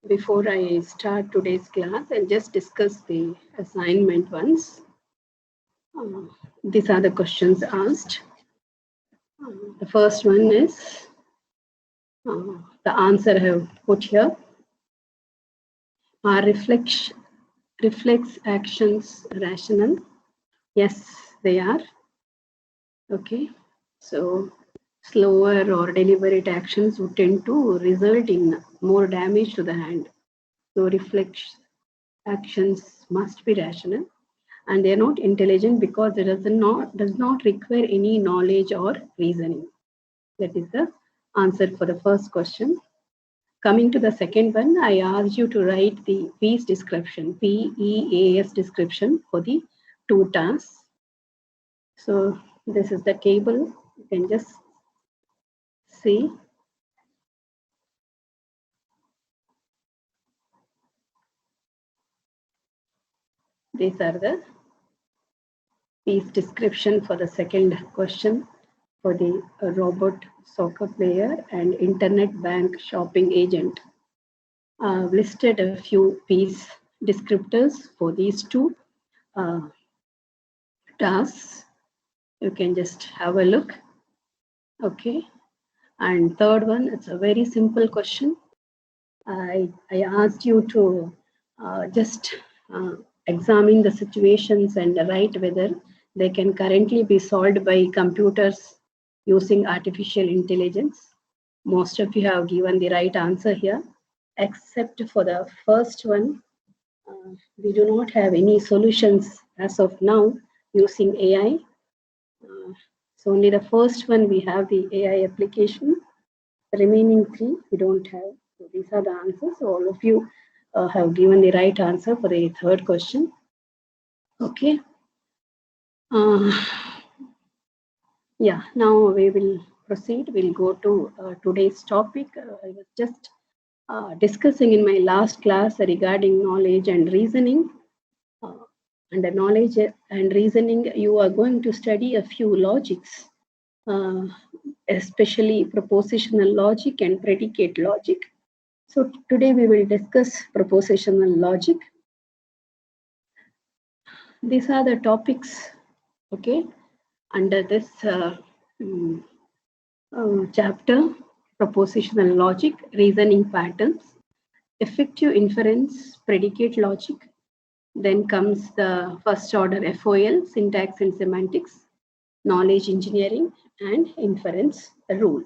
Before I start today's class, I'll just discuss the assignment once. These are the questions asked. The first one is the answer I have put here. Are reflex actions rational? Yes, they are. Okay, so slower or deliberate actions would tend to result in more damage to the hand. So reflex actions must be rational, and they are not intelligent because it does not require any knowledge or reasoning. That is the answer for the first question. Coming to the second one, I asked you to write the PEAS description, PEAS description for the two tasks. So this is the table. You can just see. These are the PEAS description for the second question for the robot soccer player and internet bank shopping agent. I've listed a few PEAS descriptors for these two tasks. You can just have a look. Okay. And third one, it's a very simple question. I asked you to just examine the situations and write whether they can currently be solved by computers using artificial intelligence. Most of you have given the right answer here, except for the first one. We do not have any solutions as of now using AI. So only the first one we have the AI application. The remaining three we don't have. So these are the answers. So all of you have given the right answer for the third question. Okay. Yeah, now we will proceed. We'll go to today's topic. I was just discussing in my last class regarding knowledge and reasoning. Under knowledge and reasoning, you are going to study a few logics, especially propositional logic and predicate logic. So today we will discuss propositional logic. These are the topics, okay, under this chapter: propositional logic, reasoning patterns, effective inference, predicate logic. Then comes the first order FOL, syntax and semantics, knowledge engineering, and inference rule.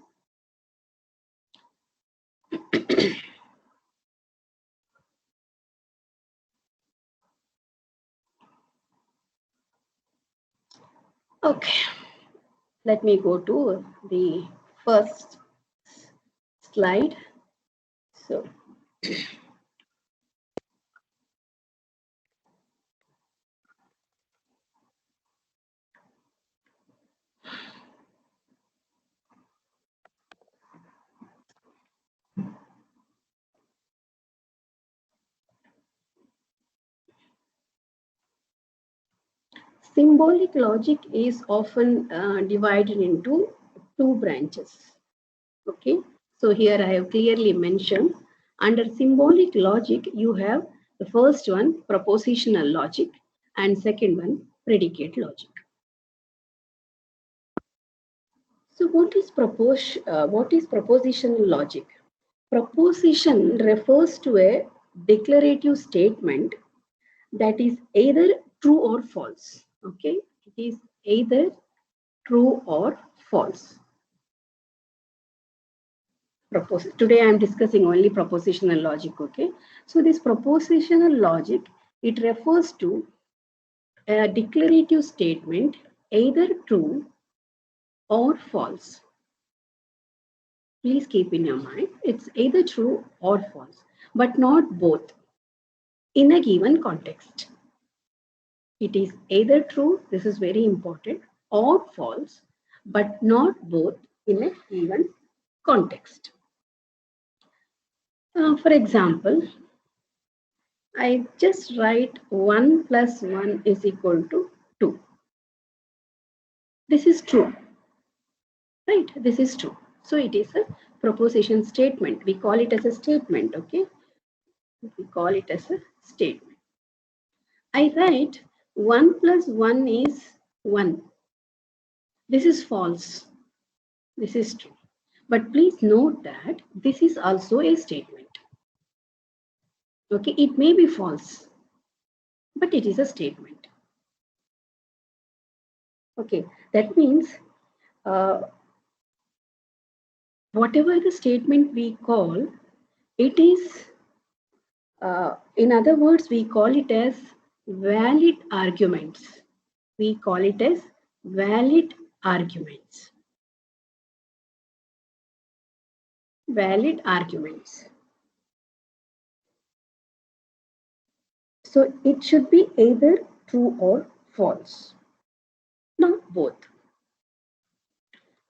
Okay, let me go to the first slide. So, symbolic logic is often divided into two branches. Okay, so here I have clearly mentioned under symbolic logic, you have the first one, propositional logic, and second one, predicate logic. So what is propositional logic? Proposition refers to a declarative statement that is either true or false. Okay, it is either true or false. Today I am discussing only propositional logic. Okay, so this propositional logic, it refers to a declarative statement either true or false. Please keep in your mind, it's either true or false, but not both in a given context. It is either true, this is very important, or false, but not both in a given context. For example, I just write 1 plus 1 is equal to 2. This is true, right? This is true. So it is a proposition statement. We call it as a statement, okay? We call it as a statement. I write 1 plus 1 is 1. This is false. This is true. But please note that this is also a statement. Okay, it may be false, but it is a statement. Okay, that means whatever the statement we call, it is, in other words, we call it as valid arguments. We call it as valid arguments. Valid arguments. So it should be either true or false, not both.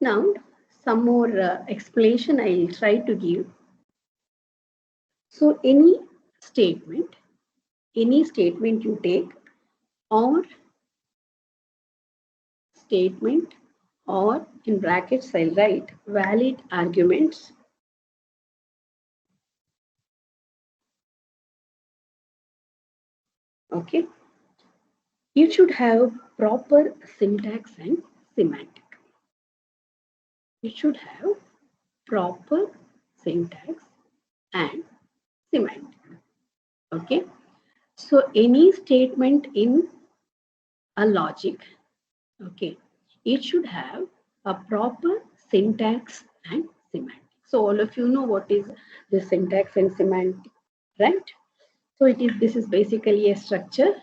Now, some more explanation I'll try to give. So any statement you take, or statement, or in brackets I'll write valid arguments, okay, you should have proper syntax and semantic. You should have proper syntax and semantic. Okay, so any statement in a logic, okay, it should have a proper syntax and semantic. So all of you know what is the syntax and semantic, right? So this is basically a structure,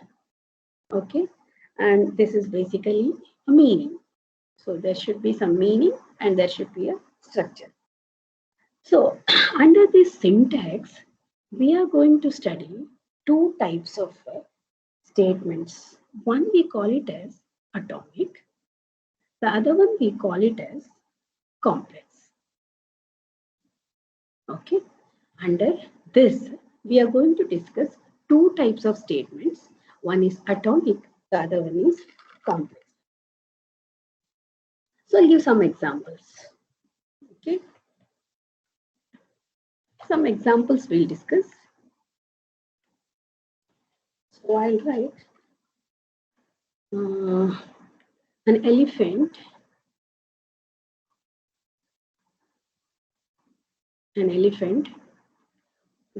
okay, and this is basically a meaning. So there should be some meaning and there should be a structure. So under this syntax, we are going to study two types of statements. One we call it as atomic, the other one we call it as complex. Okay, under this we are going to discuss two types of statements. One is atomic, the other one is complex. So I'll give some examples. Okay, some examples we'll discuss. So I'll write an elephant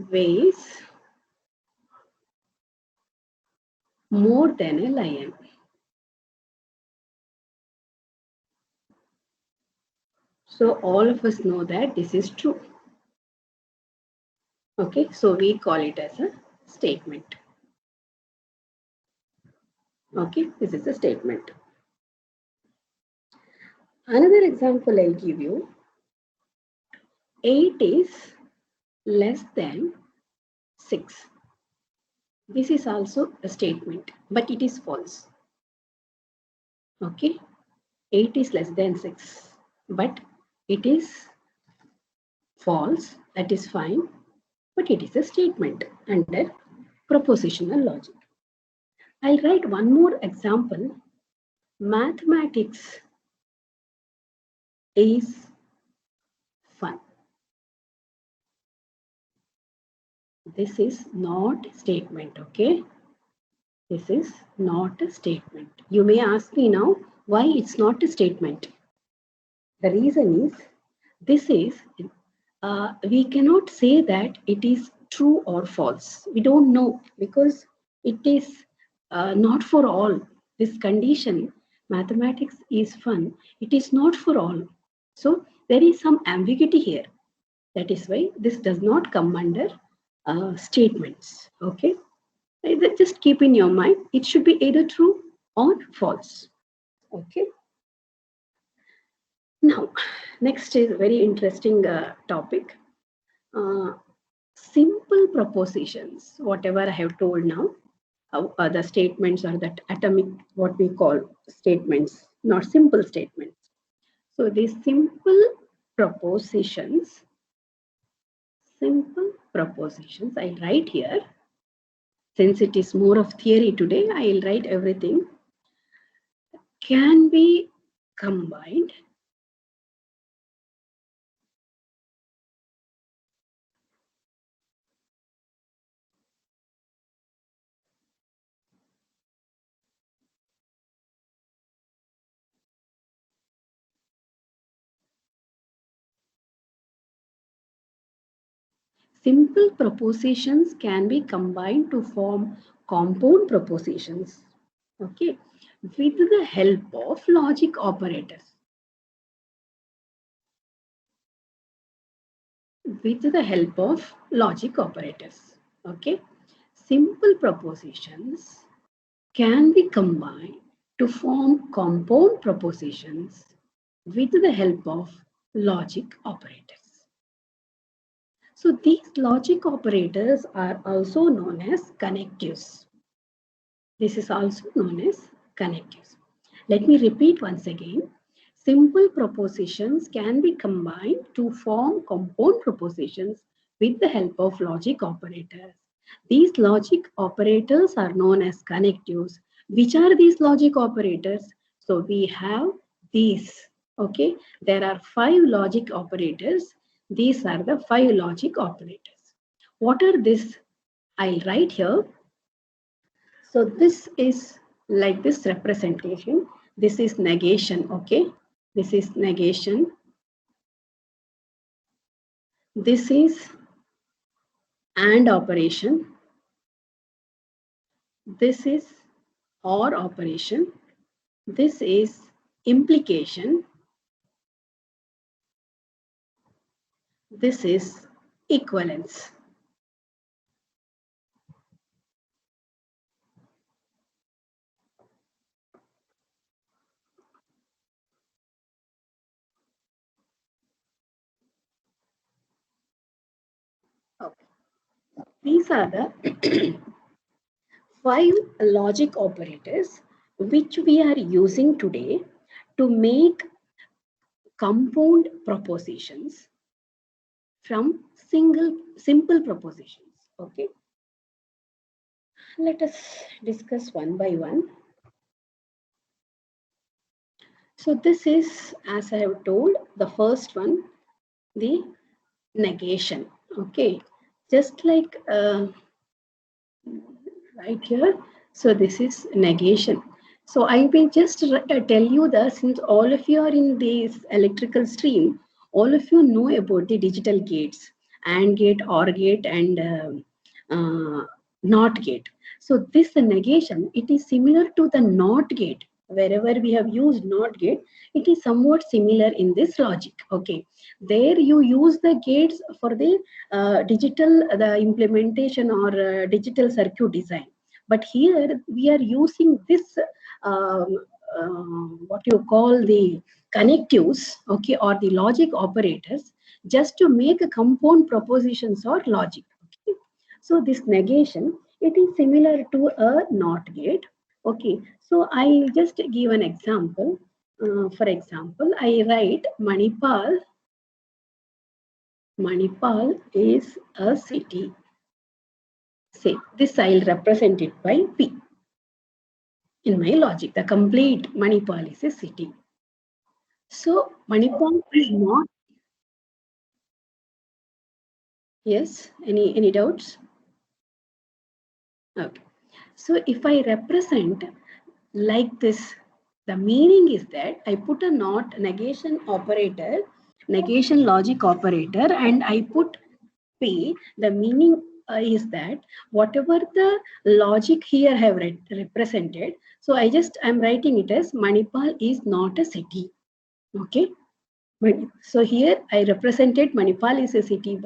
weighs more than a lion. So all of us know that this is true. Okay, so we call it as a statement. Okay, this is a statement. Another example I'll give you. 8 is less than 6. This is also a statement, but it is false. Okay, 8 is less than 6, but it is false. That is fine, but it is a statement under propositional logic. I'll write one more example. Mathematics is fun. This is not a statement, okay? This is not a statement. You may ask me now why it's not a statement. The reason is we cannot say that it is true or false. We don't know because it is not for all. This condition, mathematics is fun, it is not for all. So there is some ambiguity here. That is why this does not come under statements. Okay, just keep in your mind it should be either true or false. Okay. Now, next is a very interesting topic. Simple propositions, whatever I have told now, the statements are that atomic, what we call statements, not simple statements. So these simple propositions, I write here. Since it is more of theory today, I'll write everything. Can be combined simple propositions can be combined to form compound propositions, okay, with the help of logic operators. With the help of logic operators, okay. Simple propositions can be combined to form compound propositions with the help of logic operators. So these logic operators are also known as connectives. This is also known as connectives. Let me repeat once again. Simple propositions can be combined to form compound propositions with the help of logic operators. These logic operators are known as connectives. Which are these logic operators? So we have these. Okay, there are 5 logic operators. These are the 5 logic operators. What are these? I'll write here. So this is like this representation. This is negation, okay? This is negation. This is AND operation. This is OR operation. This is implication. This is equivalence. Okay. These are the 5 logic operators which we are using today to make compound propositions from simple propositions. Okay, let us discuss one by one. So this is, as I have told, the first one, the negation. Okay, just like right here. So this is negation. So I will just tell you that since all of you are in this electrical stream, all of you know about the digital gates, AND gate, OR gate, and NOT gate. So this negation, it is similar to the NOT gate. Wherever we have used NOT gate, it is somewhat similar in this logic. Okay, there you use the gates for the the implementation or digital circuit design. But here we are using this um, what you call the connectives, okay, or the logic operators, just to make a compound propositions or logic. Okay. So this negation, it is similar to a NOT gate. Okay. So I just give an example. For example, I write Manipal. Manipal is a city. Say this, I'll represent it by P. In my logic, the complete Manipal is a city. So Manipal is not. Yes. Any doubts? Okay. So if I represent like this, the meaning is that I put a not negation operator, negation logic operator, and I put P. The meaning is that whatever the logic here have represented, so I'm writing it as Manipal is not a city. Okay. So here I represented Manipal is a city.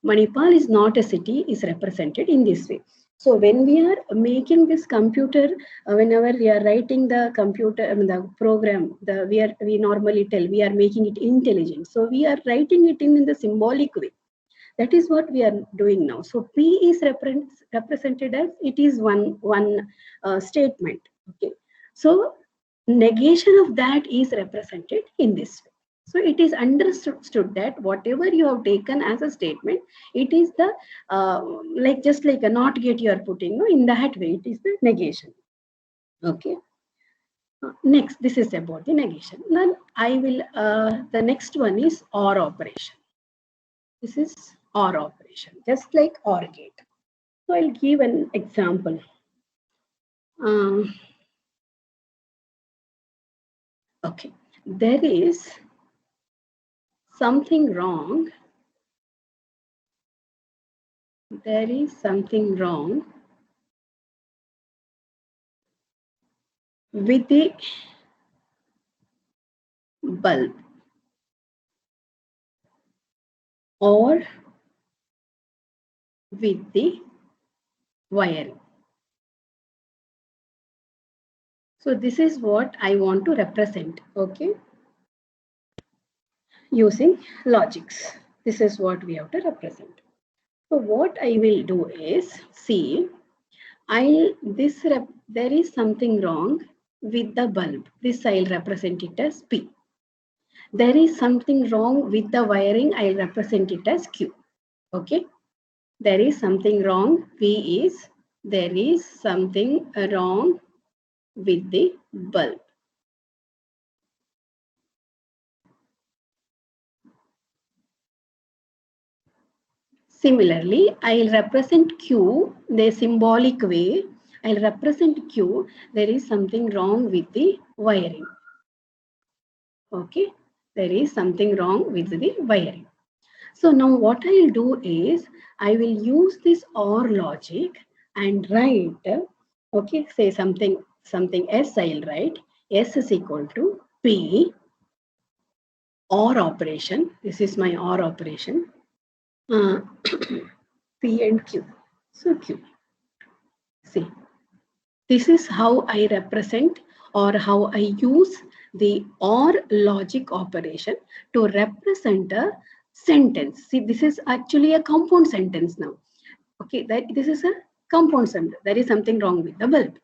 Manipal is not a city, is represented in this way. So when we are making this computer, whenever we are writing the computer, the program, we normally tell we are making it intelligent. So we are writing it in the symbolic way. That is what we are doing now. So P is represented as it is one statement. Okay. So negation of that is represented in this way. So it is understood that whatever you have taken as a statement, it is the like just like a not gate you are putting, no, in that way it is the negation. Okay. Next, this is about the negation. Then I will. The next one is OR operation. This is OR operation, just like OR gate. So I'll give an example. Okay, there is something wrong there is something wrong with the bulb or with the wiring. So this is what I want to represent, okay, using logics. This is what we have to represent. So what I will do is, see, there is something wrong with the bulb. This I'll represent it as P. There is something wrong with the wiring. I'll represent it as Q. Okay. There is something wrong. V is there is something wrong with the bulb. Similarly, I'll represent Q the symbolic way. I'll represent Q. There is something wrong with the wiring. Okay, there is something wrong with the wiring. So now what I'll do is I will use this OR logic and write, okay, say something S I'll write. S is equal to P OR operation. This is my OR operation. P and Q. So Q. See, this is how I represent or how I use the OR logic operation to represent a sentence. See, this is actually a compound sentence now. Okay, this is a compound sentence. There is something wrong with the bulb.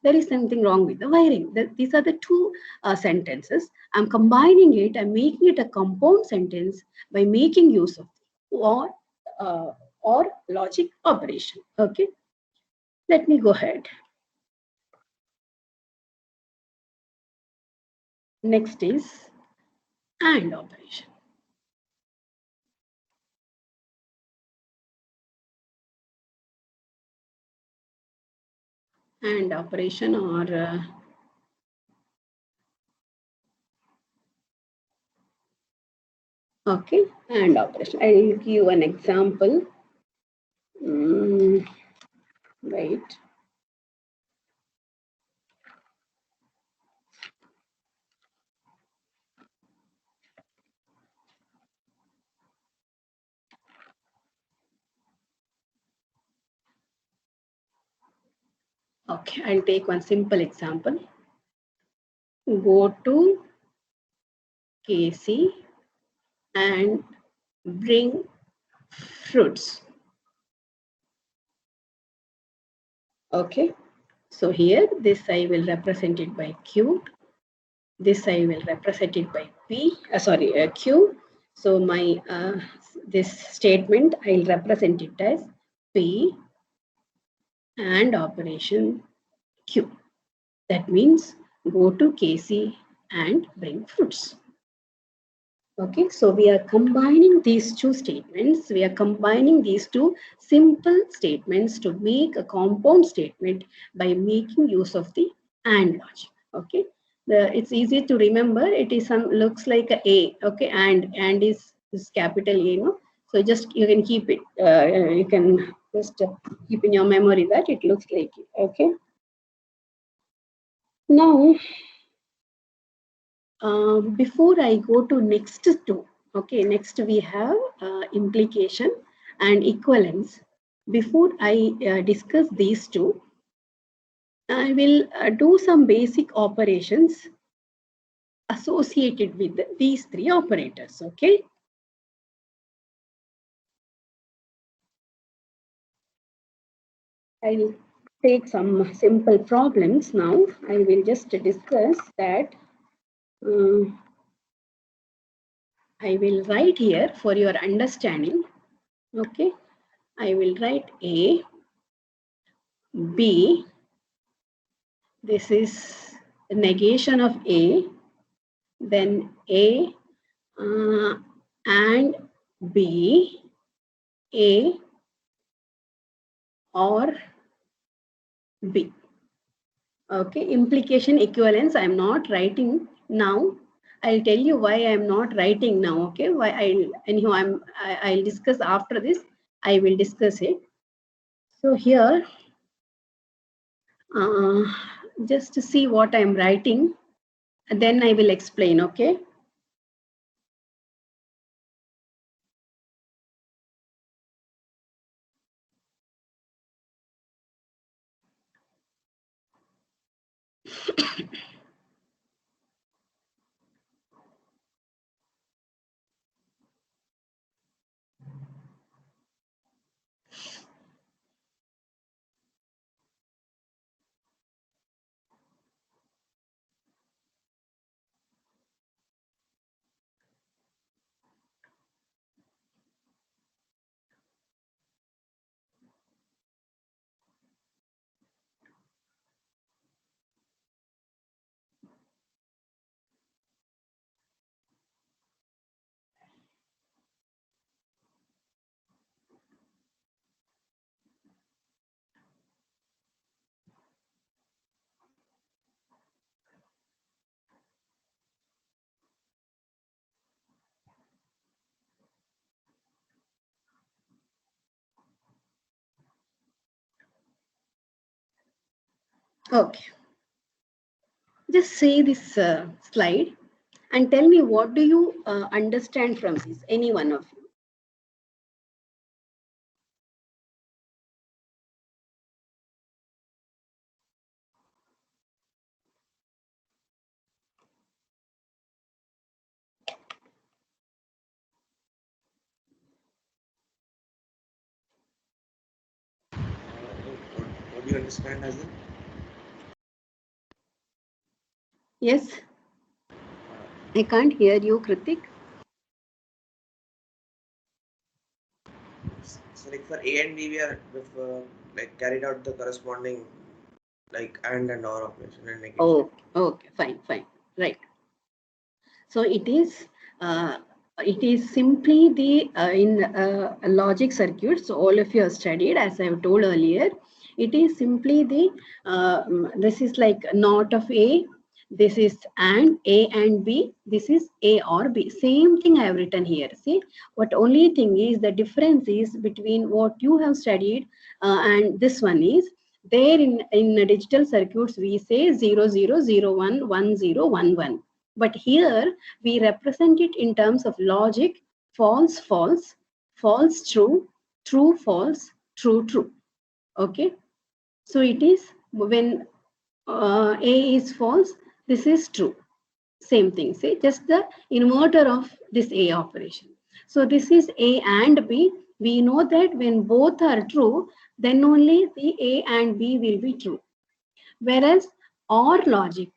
There is something wrong with the wiring. These are the two sentences. I'm combining it. I'm making it a compound sentence by making use of or logic operation. Okay, let me go ahead. Next is AND operation. AND operation or okay, AND operation. I will give you an example. Wait. Okay, I'll take one simple example. Go to KC and bring fruits. Okay, so here this I will represent it by Q. This I will represent it by Q. So my this statement I'll represent it as P and operation Q. That means go to KC and bring fruits. Okay, so we are combining these two statements. We are combining these two simple statements to make a compound statement by making use of the AND logic. Okay, it's easy to remember. It is looks like a. Okay, and is capital A. No, so just you can keep it. You can just keep in your memory that it looks like it. Okay. Now, before I go to next two, okay, next we have implication and equivalence. Before I discuss these two, I will do some basic operations associated with these three operators, okay? I'll take some simple problems now. I will just discuss that. I will write here for your understanding. Okay, I will write A, B. This is the negation of A. Then A and B, A or B. Okay, implication equivalence. I am not writing now. I'll tell you why I am not writing now. Okay, why I'll discuss after this. I will discuss it. So here, just to see what I'm writing, then I will explain, okay? Okay, just see this slide and tell me what do you understand from this, any one of you. What do you understand as in? Yes, I can't hear you, Kritik. So like for A and B, we are like carried out the corresponding like and or operation and negation. Oh, okay, fine, fine, right. So uh, it is simply the in logic circuits. All of you have studied, as I have told earlier. It is simply the this is like not of A. This is and A and B. This is A or B. Same thing I have written here. See, what only thing is the difference is between what you have studied and this one is there in digital circuits we say 00011011, but here we represent it in terms of logic: false, false, false, true, true, false, true, true. Okay. So it is when A is false, this is true. Same thing, say just the inverter of this A operation. So this is A and B. We know that when both are true, then only the A and B will be true. Whereas OR logic,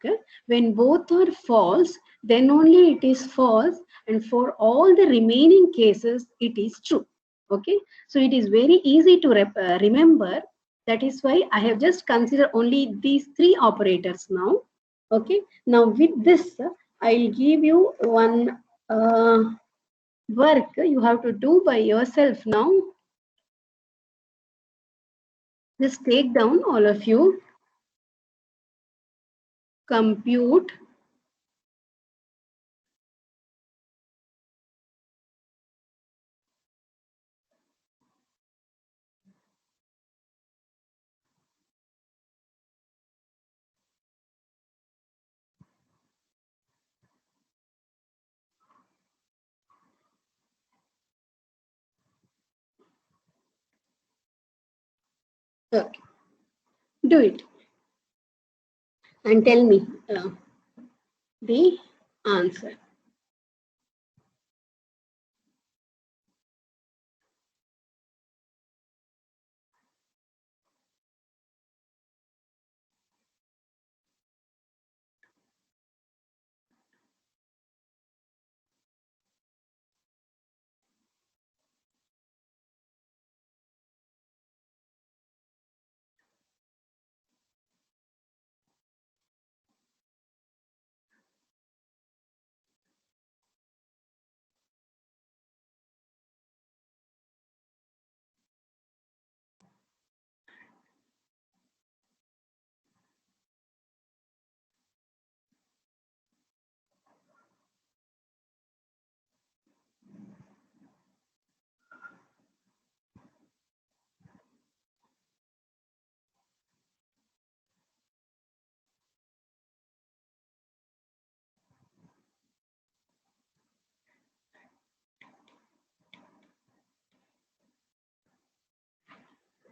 when both are false, then only it is false, and for all the remaining cases, it is true. Okay, so it is very easy to remember. That is why I have just considered only these three operators now. Okay, now with this, I'll give you one work you have to do by yourself now. Just take down, all of you, compute okay. Do it and tell me the answer.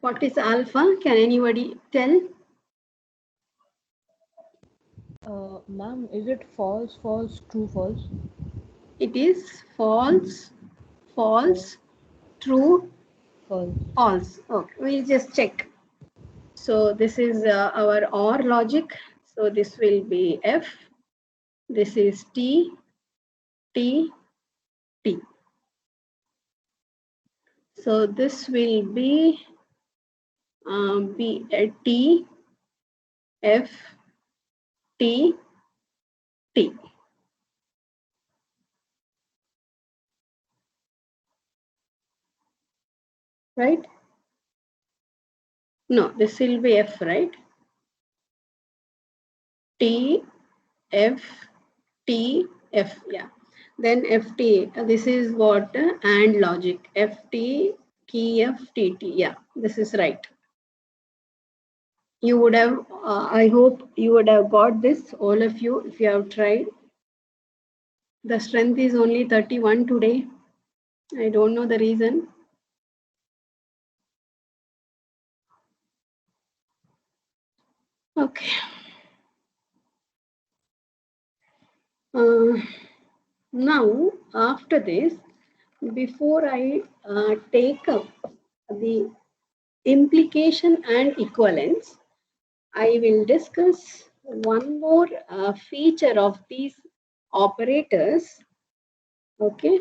What is alpha? Can anybody tell? Ma'am, is it false, false, true, false? It is false, false, true, False. false. Okay, we'll just check. So this is our OR logic. So this will be F. This is T, T, T. So this will be T, F, T, T. Right? No, this will be F, right? T, F, T, F. Yeah. Then FT. This is what AND logic. FT, key F, T, T. Yeah, this is right. You would have, I hope you would have got this, all of you, if you have tried. The strength is only 31 today. I don't know the reason. Okay. Now, after this, before I take up the implication and equivalence, I will discuss one more feature of these operators. Okay.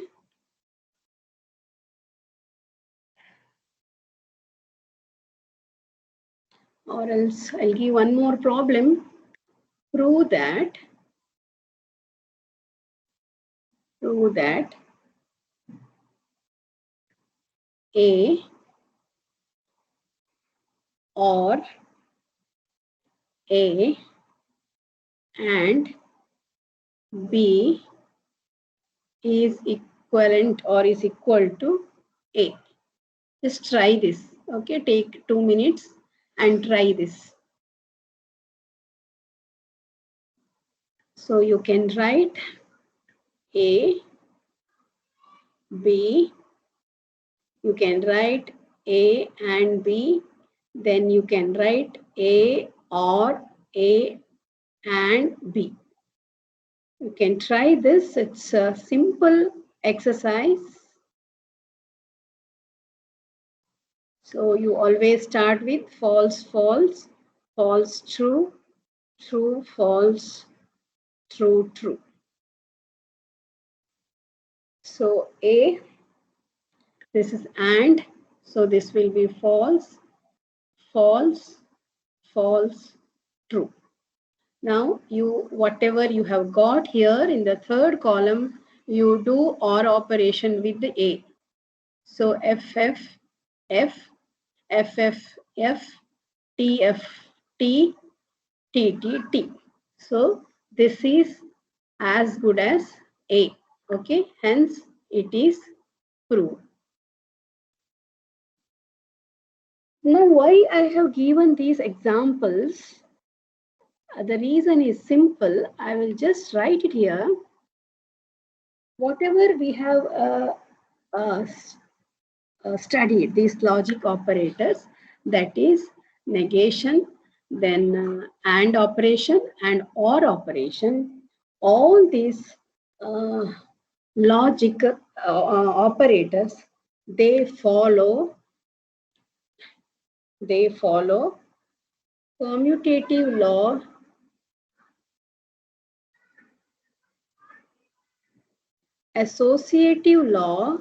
Or else I'll give one more problem. Prove that A or A and B is equivalent or is equal to A. Just try this. Okay, take 2 minutes and try this. So you can write A, B, you can write A and B, then you can write A or A and B. You can try this. It's a simple exercise. So you always start with false, false, false, true, true, false, true, true. So A, this is AND. So this will be false, false, false, true. Now you, whatever you have got here in the third column, you do OR operation with the A. So FF, F, FF, F, TF, T, TT, T. So this is as good as A. Okay, hence it is proved. Now why I have given these examples, the reason is simple. I will just write it here. Whatever we have studied, these logic operators, that is negation, then AND operation and OR operation, all these logic operators, they follow commutative law, associative law,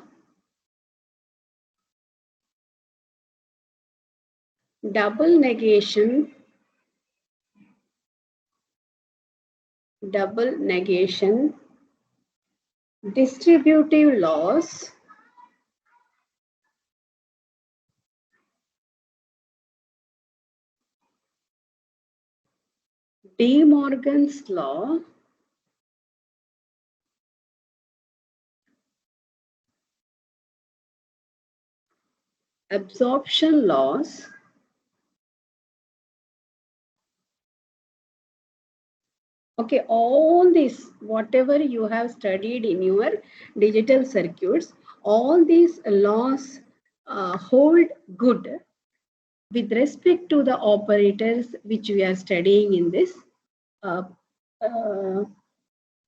double negation, distributive laws, De Morgan's law, absorption laws, okay, all this, whatever you have studied in your digital circuits, all these laws hold good with respect to the operators which we are studying in this uh, uh,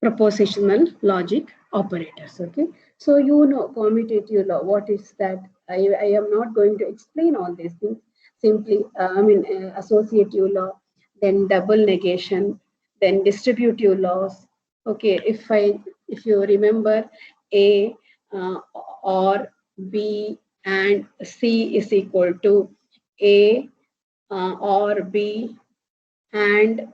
propositional logic operators. Okay, so you know commutative law. What is that? I am not going to explain all these things. Simply, associative law, then double negation, then distributive laws. Okay, if you remember, A or B and C is equal to A or B and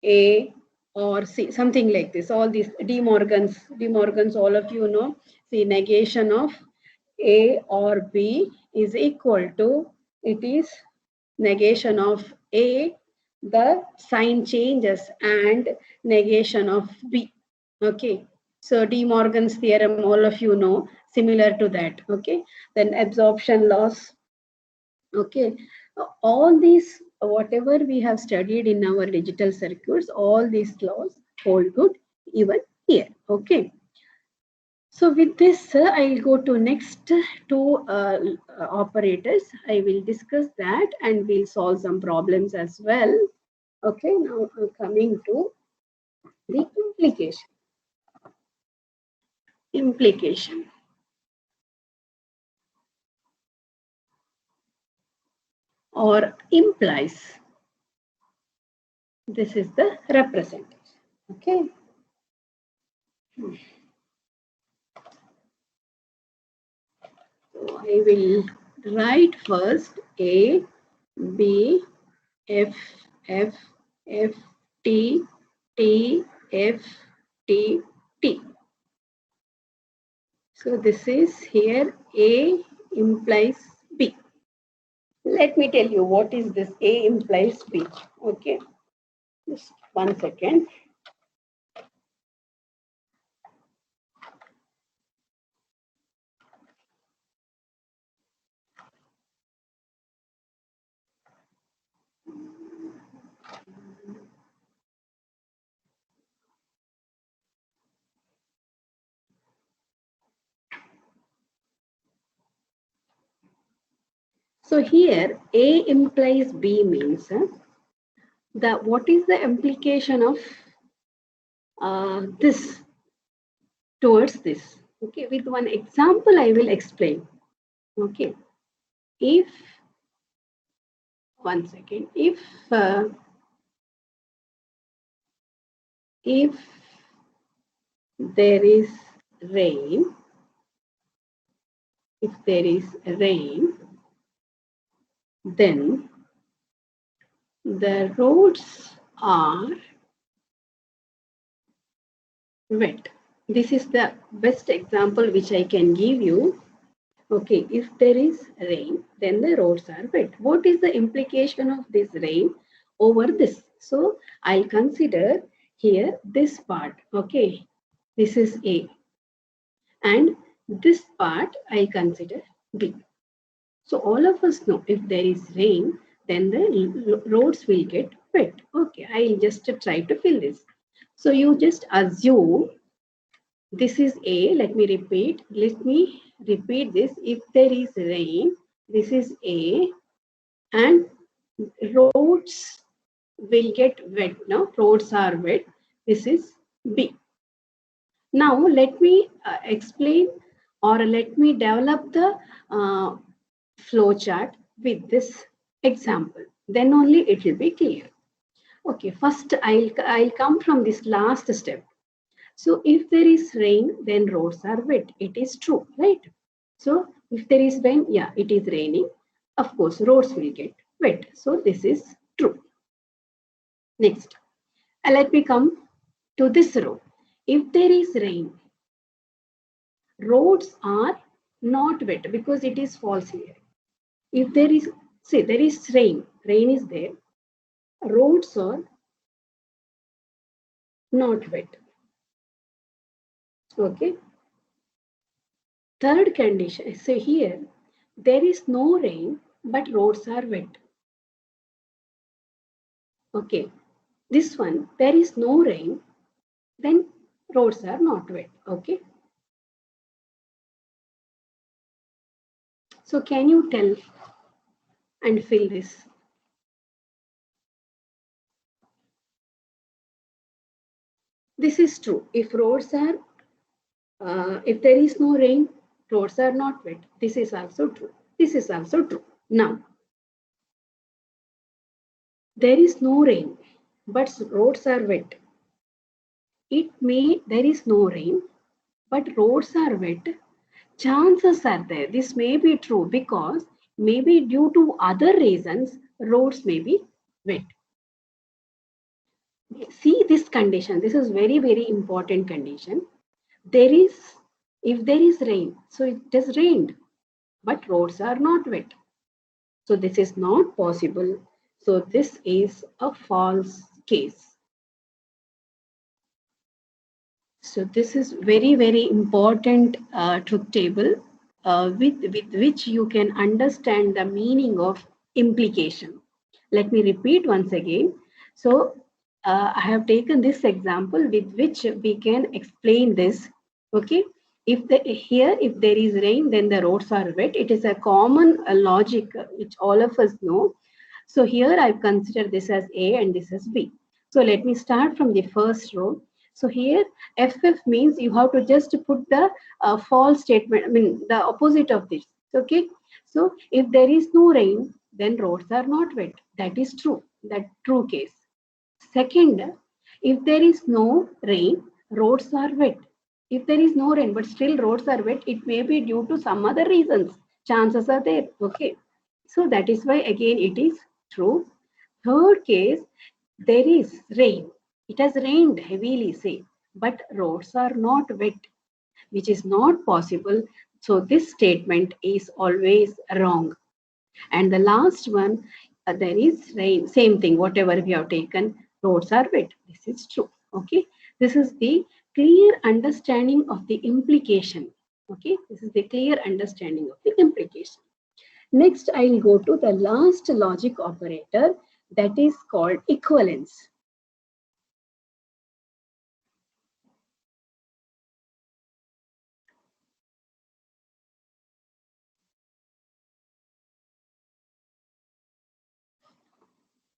A or C, something like this. All these De Morgan's, all of you know. See, negation of A or B is equal to, it is negation of A, the sign changes, and negation of B. Okay. So De Morgan's theorem, all of you know, similar to that. Okay. Then absorption laws. Okay, all these, whatever we have studied in our digital circuits, all these laws hold good even here. Okay, so with this, I'll go to next two operators. I will discuss that and we'll solve some problems as well. Okay, now coming to the implication. Implication. Or implies. This is the representation. Okay. So I will write first A, B, F, F, F, T, T, F, T, T. So this is here A implies B. Let me tell you what is this A implies B. Okay, just 1 second. So here A implies B means that what is the implication of this towards this. Okay, with one example I will explain. Okay, if 1 second, if there is rain, then the roads are wet. This is the best example which I can give you. Okay, if there is rain, then the roads are wet. What is the implication of this rain over this? So I'll consider here this part. Okay, this is A. And this part I consider B. So all of us know if there is rain, then the roads will get wet. Okay, I'll just try to fill this. So you just assume this is A. Let me repeat this. If there is rain, this is A, and roads will get wet. Now roads are wet. This is B. Now let me explain, or let me develop the flow chart with this example. Then only it will be clear. Okay, first I'll come from this last step. So if there is rain, then roads are wet. It is true, right? So if there is rain, yeah, it is raining. Of course, roads will get wet. So this is true. Next, let me come to this row. If there is rain, roads are not wet because it is false here. If there is, say, there is rain is there, roads are not wet. Okay. Third condition, so here there is no rain but roads are wet. Okay, this one, there is no rain, then roads are not wet. Okay, so can you tell and fill this. This is true. If roads are, if there is no rain, roads are not wet. This is also true. This is also true. Now, there is no rain, but roads are wet. There is no rain, but roads are wet. Chances are there. This may be true because maybe due to other reasons, roads may be wet. See this condition. This is very, very important condition. If there is rain, so it has rained, but roads are not wet. So this is not possible. So this is a false case. So this is very, very important truth table with which you can understand the meaning of implication. Let me repeat once again. So I have taken this example with which we can explain this. Okay. If there is rain, then the roads are wet. It is a common logic which all of us know. So here I've considered this as A and this as B. So let me start from the first row. So here FF means you have to just put the false statement, I mean the opposite of this. Okay. So if there is no rain, then roads are not wet. That is true. That true case. Second, if there is no rain, roads are wet. If there is no rain, but still roads are wet, it may be due to some other reasons. Chances are there. Okay. So that is why again it is true. Third case, there is rain. It has rained heavily, say, but roads are not wet, which is not possible. So this statement is always wrong. And the last one, there is rain, same thing, whatever we have taken, roads are wet. This is true. Okay. This is the clear understanding of the implication. Okay. This is the clear understanding of the implication. Next, I will go to the last logic operator that is called equivalence.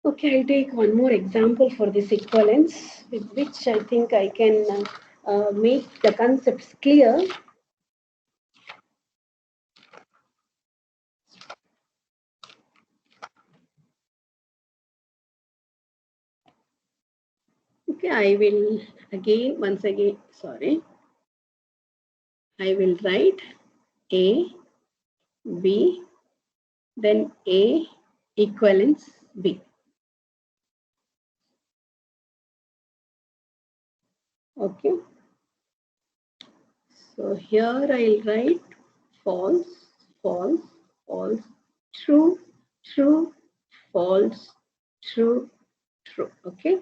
Okay, I'll take one more example for this equivalence, with which I think I can make the concepts clear. Okay, I will I will write A, B, then A equivalence B. Okay. So here I'll write false, false, false, true, true, false, true, true. Okay.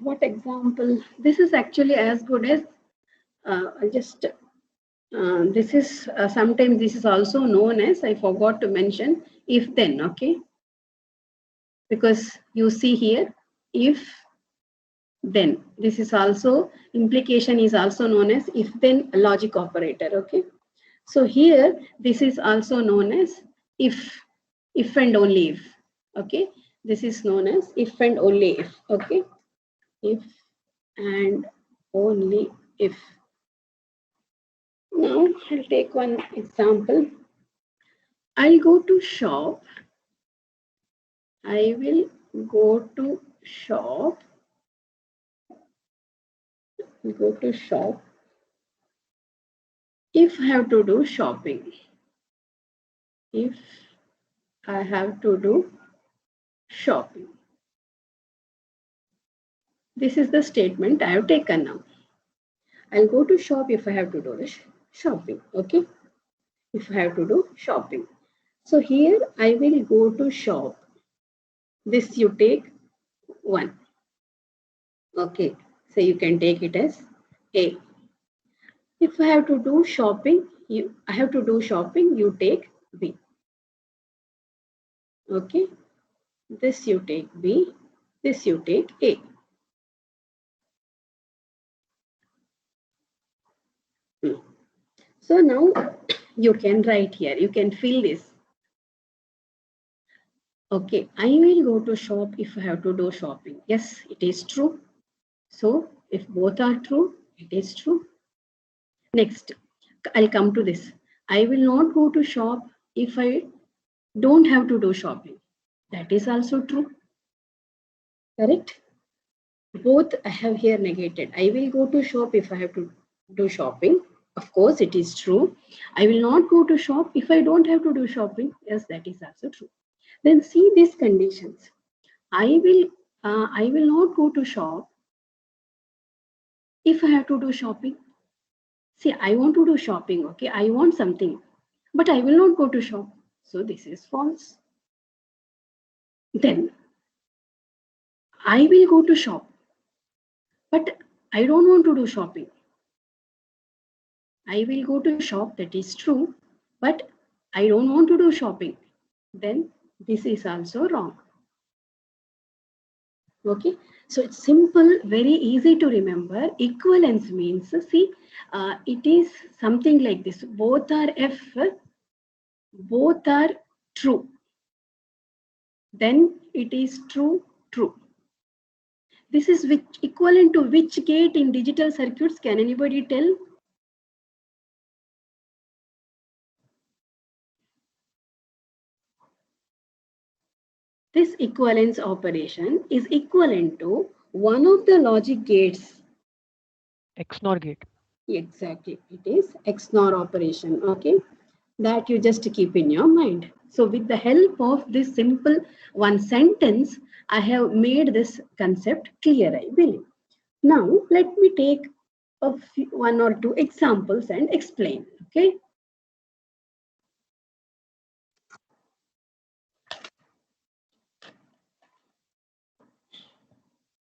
What example? This is actually as good as this is sometimes this is also known as, I forgot to mention, if then. Okay. Because you see here, if then, this is also, implication is also known as if then logic operator. Okay. So here, this is also known as if and only if. Okay. This is known as if and only if. Okay. If and only if. Now I'll take one example. I'll go to shop. I will go to shop. Go to shop. If I have to do shopping. If I have to do shopping. This is the statement I have taken now. I'll go to shop if I have to do the shopping. Okay. If I have to do shopping. So here I will go to shop. This you take 1. Okay. So you can take it as A. If I have to do shopping, you take B. Okay. This you take B. This you take A. So now you can write here. You can fill this. Okay, I will go to shop if I have to do shopping. Yes, it is true. So if both are true, it is true. Next, I'll come to this. I will not go to shop if I don't have to do shopping. That is also true. Correct? Both I have here negated. I will go to shop if I have to do shopping. Of course, it is true. I will not go to shop if I don't have to do shopping. Yes, that is also true. Then see these conditions. I will not go to shop if I have to do shopping. See, I want to do shopping, okay? I want something, but I will not go to shop. So this is false. Then I will go to shop, but I don't want to do shopping. I will go to shop, that is true, but I don't want to do shopping. Then this is also wrong. Okay, so it's simple, very easy to remember. Equivalence means, see, it is something like this. Both are F, both are true. Then it is true, true. This is equivalent to which gate in digital circuits? Can anybody tell? This equivalence operation is equivalent to one of the logic gates. XNOR gate. Exactly, it is XNOR operation. Okay, that you just keep in your mind. So with the help of this simple one sentence, I have made this concept clear, I believe. Now let me take one or two examples and explain. Okay.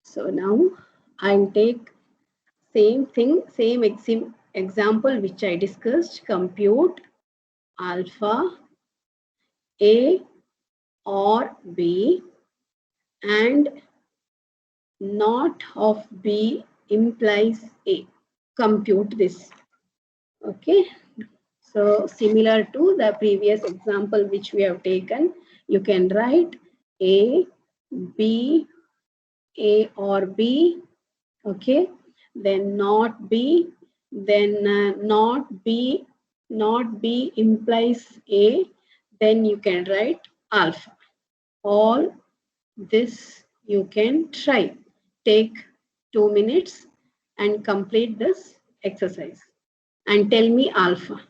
So now I'll take same thing, same example which I discussed. Compute alpha A or B and not of B implies A. Compute this. Okay. So similar to the previous example which we have taken, you can write A, B, A or B. Okay. Then not B. Then not B. Not B implies A. Then you can write alpha. All this you can try. Take 2 minutes and complete this exercise and tell me alpha.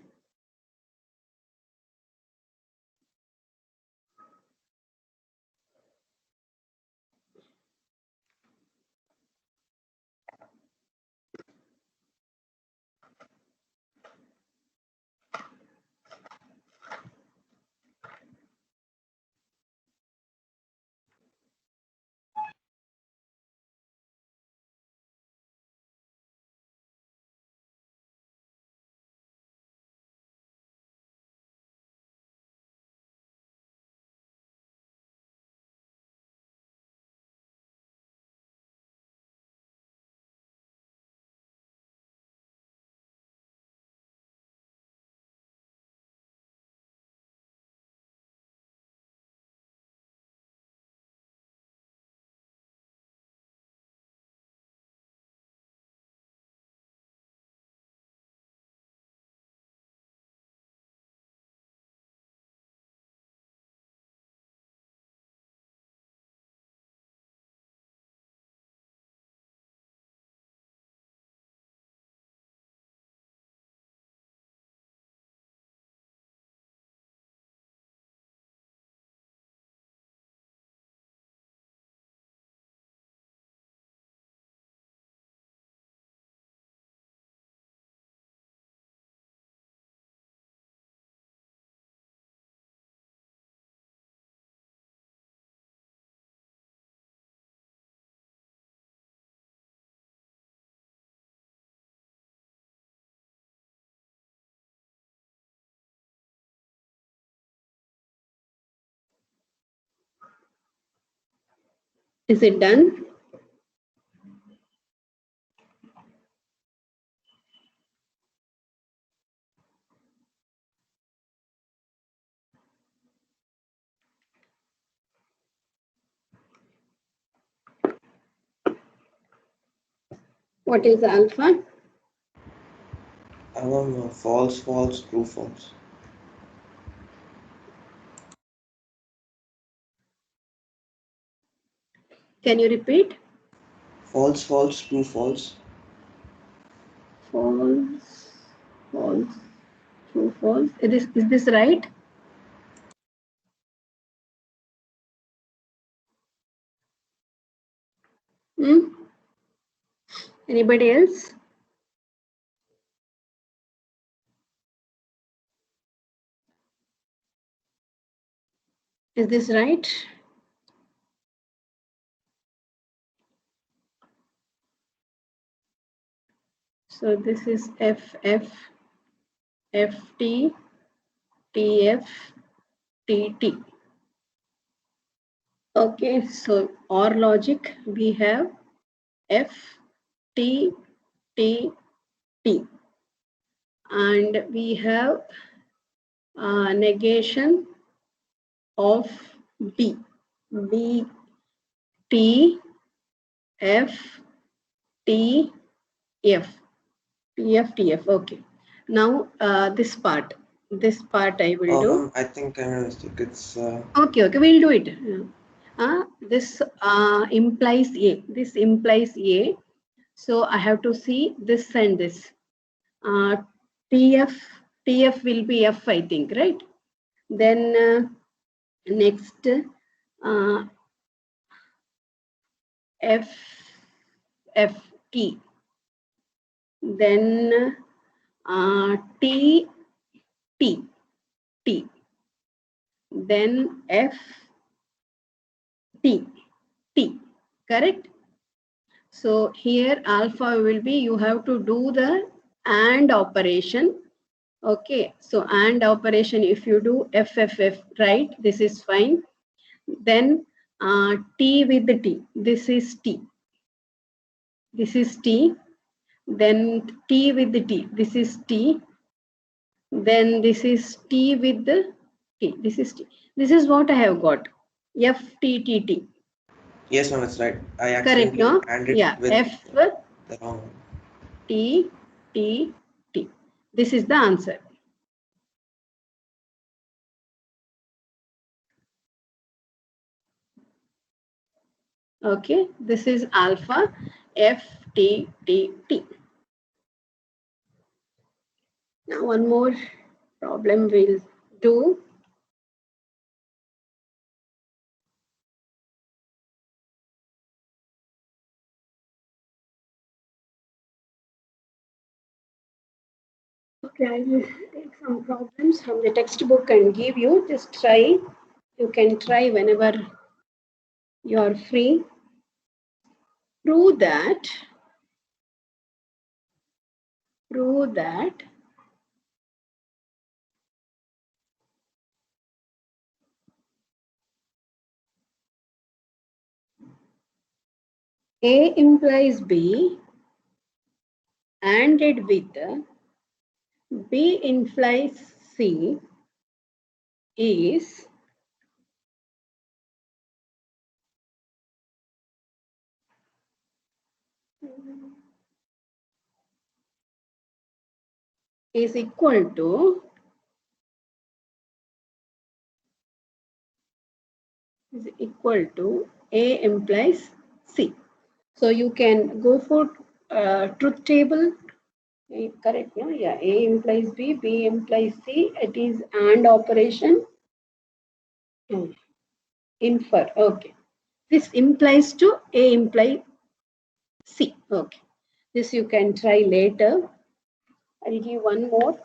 Is it done? What is alpha? False, false, true, false. Can you repeat? False, false, true, false. False, false, true, false. Is this right? Hmm? Anybody else? Is this right? So this is FF, FT, TF, TT. Okay, so OR logic, we have F, T, T, T. And we have negation of B. B, T, F, T, F. TF, TF. Okay. Now this part I will do. I think I made a mistake. It's Okay, we'll do it. This implies A. This implies A. So I have to see this and this. TF will be F, I think, right? Then next FT. Then T. Then T. Correct? So here alpha will be, you have to do the AND operation. Okay, so AND operation, if you do FFF, right, this is fine. Then T with the T, this is T. This is T. Then T with the T, this is T. Then this is T with the T, this is T. This is what I have got, FTTT. yes, ma'am, it's right. I Correct, accidentally no? ended Yeah, with F, the wrong one. T, T, T. This is the answer. Okay, this is alpha, F, T, T, T. Now one more problem we'll do. Okay, I will take some problems from the textbook and give you. Just try. You can try whenever you are free. Prove that A implies B ANDed with B implies C is equal to A implies C. So you can go for truth table. Correct, no? Yeah, A implies B, B implies C. It is AND operation. Infer. Okay. This implies to A implies C. Okay. This you can try later. I'll give one more.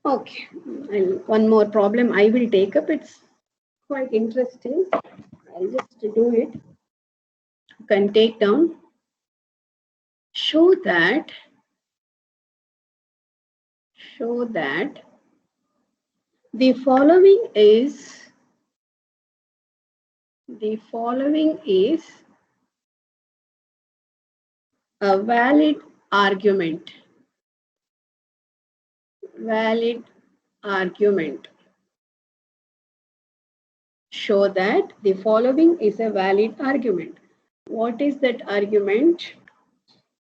Okay, and one more problem I will take up. It's quite interesting. I'll just do it. You can take down. show that the following is a valid argument. Show that the following is a valid argument. What is that argument?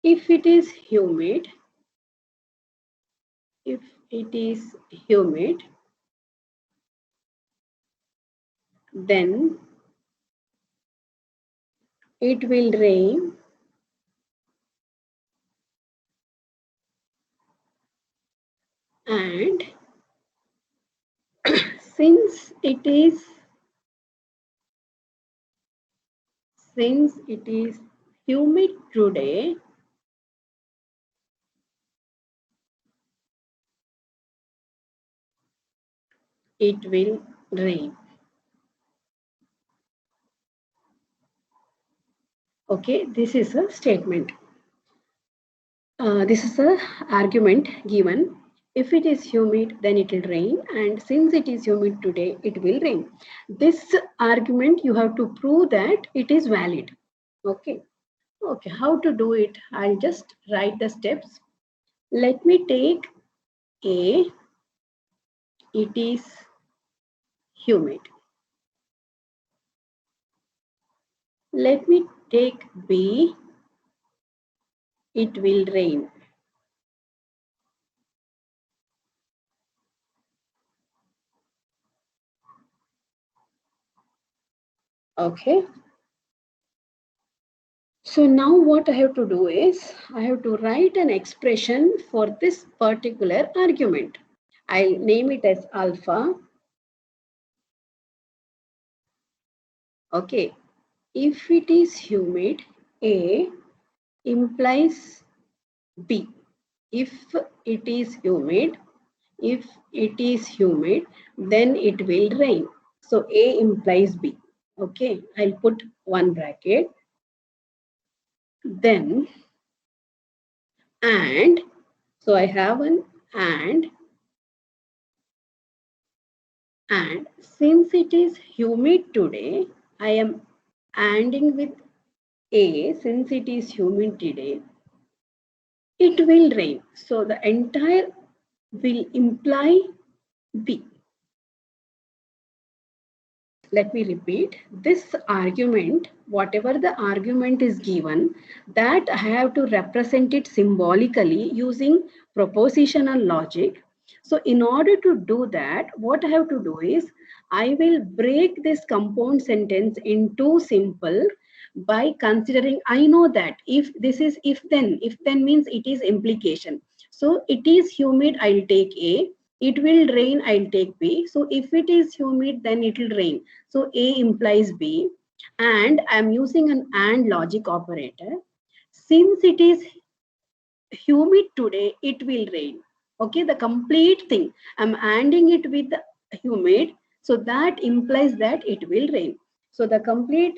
If it is humid, then it will rain, and since it is humid today, it will rain. Okay, this is a statement. This is a argument given. If it is humid, then it will rain, and since it is humid today, it will rain. This argument you have to prove that it is valid. Okay. Okay, how to do it? I'll just write the steps. Let me take A, it is humid. Let me take B, it will rain. Okay. So now what I have to do is, I have to write an expression for this particular argument. I'll name it as alpha. Okay. If it is humid, A implies B. If it is humid, then it will rain. So A implies B. Okay, I'll put one bracket. Then and, so I have an and since it is humid today, I am anding with A. Since it is humid today, it will rain. So the entire will imply B. Let me repeat this argument. Whatever the argument is given, that I have to represent it symbolically using propositional logic. So in order to do that, what I have to do is I will break this compound sentence into simple by considering, I know that if this is if then means it is implication. So it is humid, I'll take A. It will rain, I'll take B. So if it is humid, then it will rain. So A implies B, and I'm using an AND logic operator. Since it is humid today, it will rain. Okay, the complete thing. I'm ANDing it with humid, so that implies that it will rain. So the complete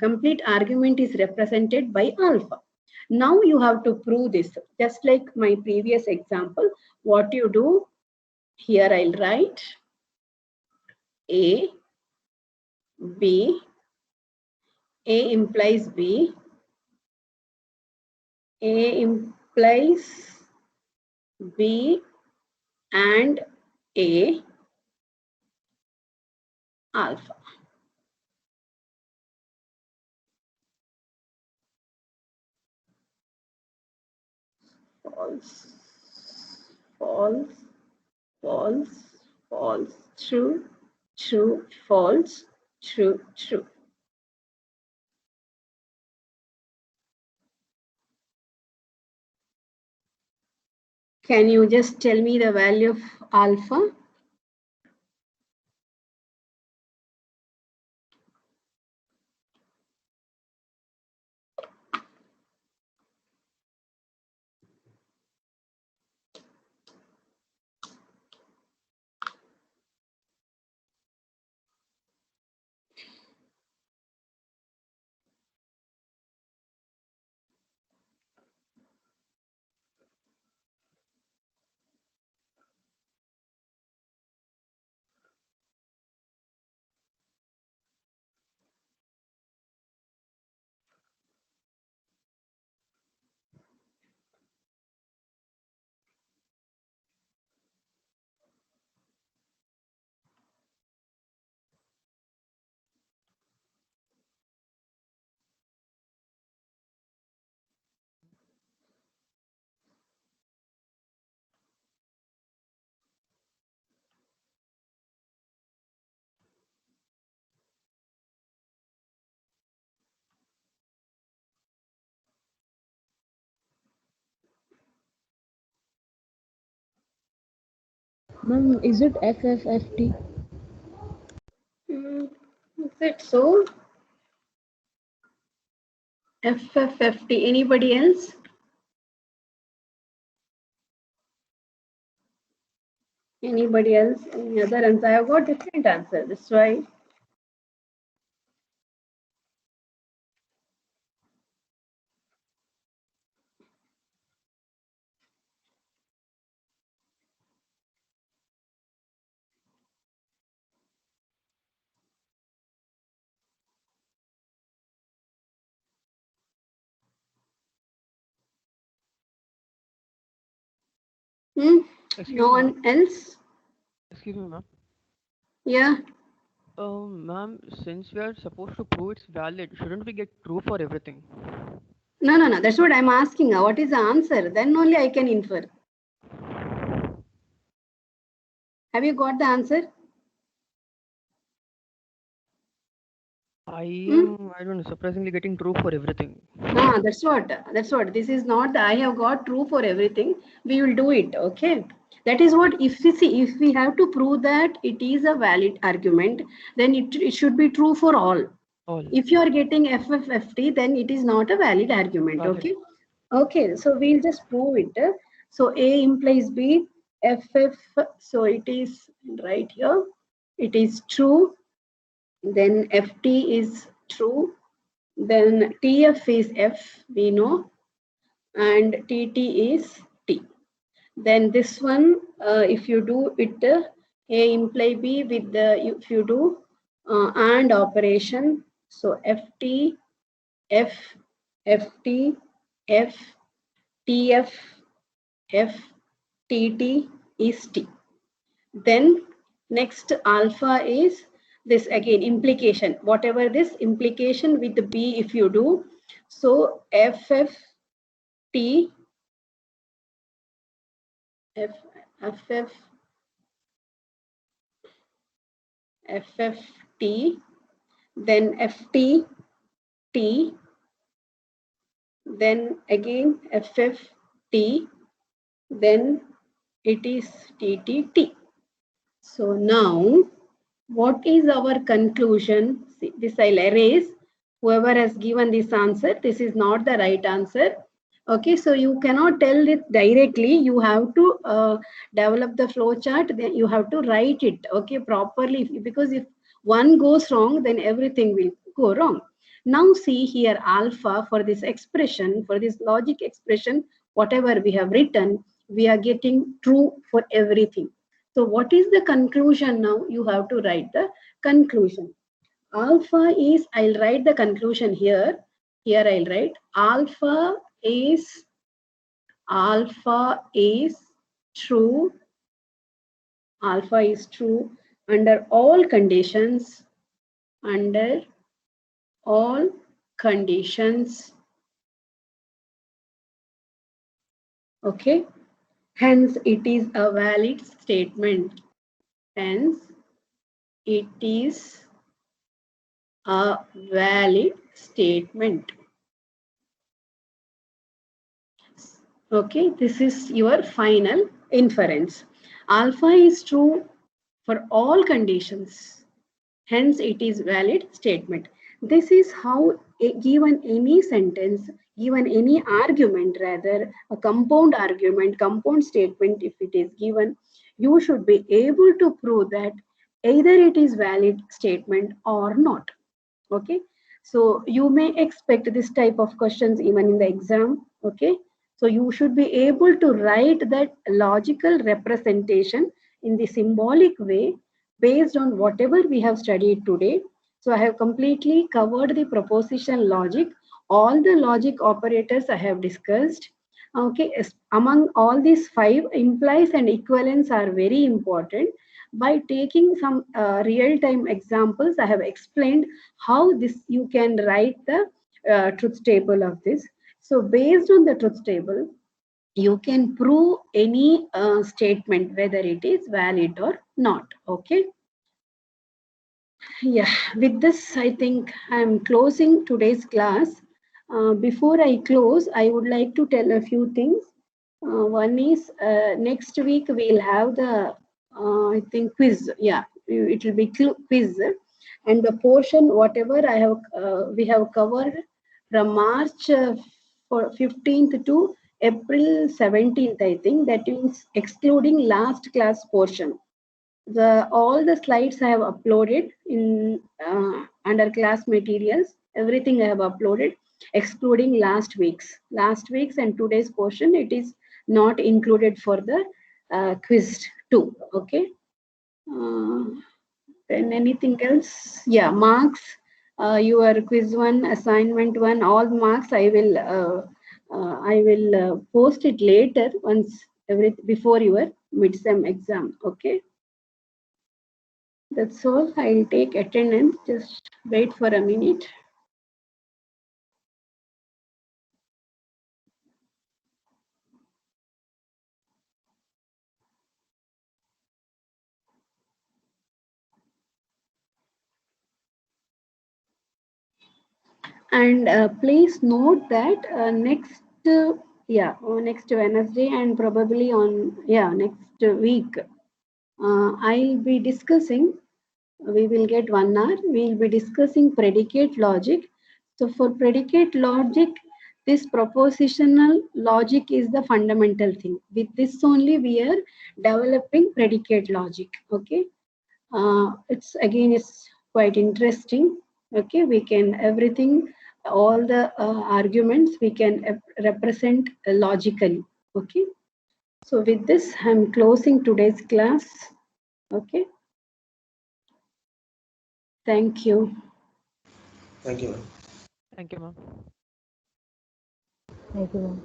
complete argument is represented by alpha. Now you have to prove this. Just like my previous example, what you do, here I'll write A, B, A implies B, A implies B and A alpha. False, false, false, false, true, true, false, true, true. Can you just tell me the value of alpha? Ma'am, is it FFFT? Is it so? FFFT. Anybody else? Anybody else? Any other answer? I have got different answer. That's why. Hmm? Excuse No me, ma'am. one else? Excuse me, ma'am. Yeah. Ma'am, since we are supposed to prove it's valid, shouldn't we get true for everything? No, no, no. That's what I'm asking. What is the answer? Then only I can infer. Have you got the answer? I Hmm? am, I don't know, surprisingly getting true for everything. Ah, that's what. That's what. This is not the I have got true for everything. We will do it. Okay. That is what if we see, if we have to prove that it is a valid argument, then it should be true for all. All If you are getting FFFT, then it is not a valid argument. valid. Okay. Okay. So we'll just prove it. So A implies B, FF. So it is right here. It is true. Then FT is true. Then TF is F, we know, and TT is T. Then this one, if you do it, A imply B with the, if you do AND operation, so FT, F, FT, F, TF, F, TT is T. Then next alpha is this again implication, whatever this implication with the B if you do, so FFT, FF, FFT, then FT, T, then again FFT, then it is TTT. So now what is our conclusion? See, this I'll erase. Whoever has given this answer, this is not the right answer. Okay, so you cannot tell it directly. You have to develop the flow chart. Then you have to write it, okay, properly. Because if one goes wrong, then everything will go wrong. Now see here alpha for this expression, for this logic expression, whatever we have written, we are getting true for everything. So what is the conclusion now? You have to write the conclusion. Alpha is, I'll write the conclusion here. Here I'll write alpha is true. Alpha is true under all conditions. Under all conditions. Okay. Hence, it is a valid statement. Hence, it is a valid statement. Okay, this is your final inference. Alpha is true for all conditions. Hence, it is valid statement. This is how given any sentence, given any argument, rather a compound argument, compound statement, if it is given, you should be able to prove that either it is valid statement or not. Okay, so you may expect this type of questions even in the exam. Okay, so you should be able to write that logical representation in the symbolic way based on whatever we have studied today. So I have completely covered the proposition logic. All the logic operators I have discussed. Okay, among all these five, implies and equivalence are very important. By taking some real-time examples, I have explained how this you can write the truth table of this. So based on the truth table, you can prove any statement whether it is valid or not. Okay. Yeah, with this, I think I'm closing today's class. Before I close, I would like to tell a few things. One is next week we'll have the I think quiz. Yeah, it will be quiz, and the portion whatever I have we have covered from March for 15th to April 17th. I think that means excluding last class portion. The all the slides I have uploaded in under class materials. Everything I have uploaded, excluding last week's and today's portion. It is not included for the quiz 2. Okay. Uh, then anything else? Yeah, marks. Your quiz 1, assignment 1, all marks I will post it later once before your midsem exam. Okay. That's all. I'll take attendance. Just wait for a minute. And please note that next next Wednesday and probably on next week I'll be discussing. We will get 1 hour. We'll be discussing predicate logic. So for predicate logic, this propositional logic is the fundamental thing. With this only we are developing predicate logic. Okay. It's quite interesting. Okay, we can everything, all the arguments we can represent logically. Okay, so with this I'm closing today's class. Okay, thank you. Thank you, ma'am. Thank you, ma'am. Thank you, ma'am.